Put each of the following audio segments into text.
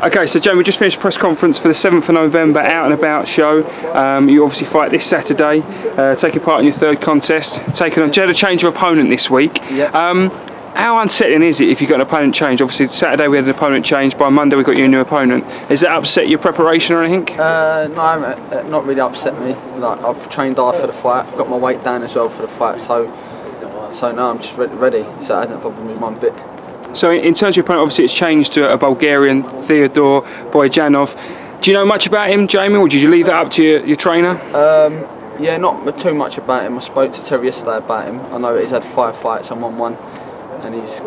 Okay, so Jamie, we just finished a press conference for the 7th of November Out and About show. You obviously fight this Saturday, taking part in your third contest. You had a change of opponent this week. Yep. How unsettling is it if you've got an opponent change? Obviously, Saturday we had an opponent change. By Monday we got you a new opponent. Has that upset your preparation or anything? No, not really upset me. Like, I've trained hard for the fight. I've got my weight down as well for the fight. So no, I'm just ready. So it hasn't bothered me one bit. So in terms of your opponent, obviously it's changed to a Bulgarian, Theodore Bojanov. Do you know much about him, Jamie, or did you leave that up to your trainer? Yeah, not too much about him. I spoke to Terry yesterday about him. I know he's had 5 fights and won 1, and he's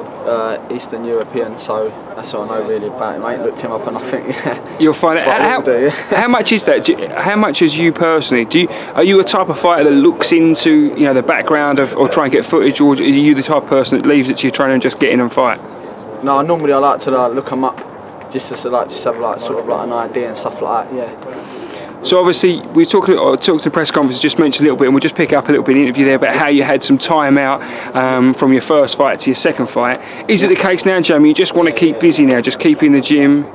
Eastern European, so that's all I know really about him. I ain't looked him up, and I think you'll find it. How much is that? How much is you personally? Are you a type of fighter that looks into the background of or try and get footage, or are you the type of person that leaves it to your trainer and just get in and fight? No, normally I like to look them up, just to have sort of an idea and stuff like that. Yeah. So obviously we talked to the press conference, just mentioned a little bit, and we'll just pick up a little bit in the interview there about how you had some time out from your first fight to your second fight. Is it the case now, Jamie, you just want to keep busy now, just keep in the gym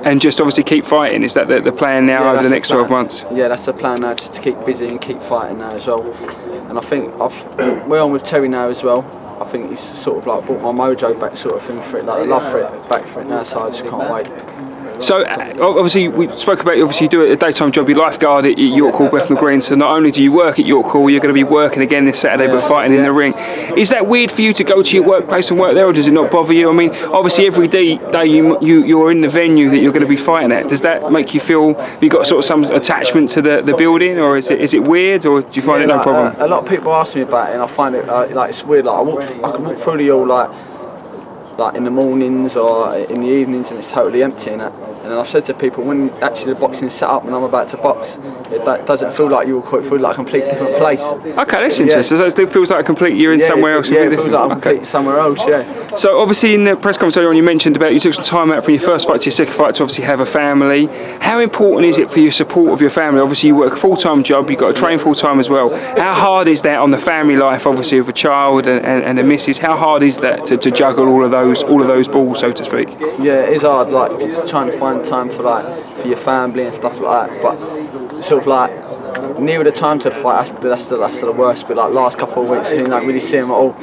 and just obviously keep fighting? Is that the plan now over the next 12 months? Yeah, that's the plan now, just to keep busy and keep fighting now as well. And I think we're on with Terry now as well. I think he's sort of like brought my mojo back, sort of thing for it, like a love for it, back for it now, so I just can't wait. So obviously we spoke about you do a daytime job, you lifeguard at York Hall, Bethnal Green, so not only do you work at York Hall, you're going to be working again this Saturday but fighting in the ring. Is that weird for you to go to your workplace and work there, or does it not bother you? I mean, obviously every day you're in the venue that you're going to be fighting at. Does that make you feel you've got sort of some attachment to the building, or is it weird, or do you find it no problem? A lot of people ask me about it, and I find it like it's weird. Like I can walk through the hall like in the mornings or in the evenings, and it's totally empty and that. And then I've said to people, when actually the boxing is set up and I'm about to box, it doesn't feel like you walk through like a complete different place. Okay, that's interesting. So it still feels like you're in somewhere else. Yeah, it feels like I'm completely somewhere else, yeah. So obviously in the press conference earlier on you mentioned about you took some time out from your first fight to your second fight to obviously have a family. How important is it for your support of your family? Obviously you work a full-time job, you've got to train full-time as well. How hard is that on the family life, obviously, of a child and a missus? How hard is that to juggle all of those balls, so to speak? Yeah, it is hard, like just trying to find time for your family and stuff like that. But sort of like nearer the time to the fight, that's the worst. But like last couple of weeks, you don't really see them at all.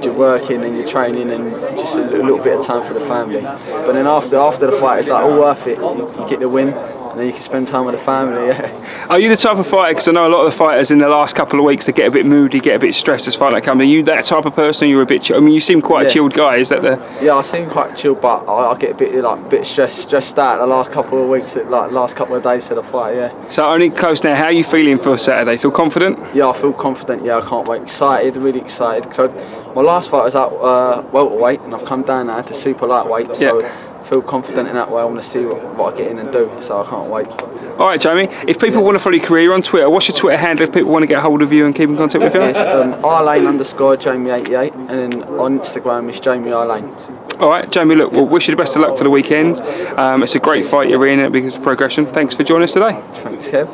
You're working and you're training and just a little bit of time for the family. But then after the fight, it's like all worth it. You get the win, and then you can spend time with the family. Yeah. Are you the type of fighter? Because I know a lot of the fighters in the last couple of weeks they get a bit moody, get a bit stressed as fight like comes. Are you that type of person? Or you're a bit. I mean, you seem quite a chilled guy. Is that the? Yeah, I seem quite chilled, but I get a bit stressed out the last couple of weeks, last couple of days to the fight. Yeah. So only close now. How are you feeling for Saturday? Feel confident? Yeah, I feel confident. Yeah, I can't wait. Excited, really excited. Cause my last fight was at welterweight, and I've come down now to super lightweight. So I feel confident in that way. I want to see what I get in and do. So I can't wait. All right, Jamie. If people want to follow your career on Twitter, what's your Twitter handle if people want to get hold of you and keep in contact with you? It's Arlain_Jamie88, and then on Instagram it's Jamie Arlain. All right, Jamie. Look, we'll wish you the best of luck for the weekend. It's a great fight you're in. It's progression. Thanks for joining us today. Thanks, Kev.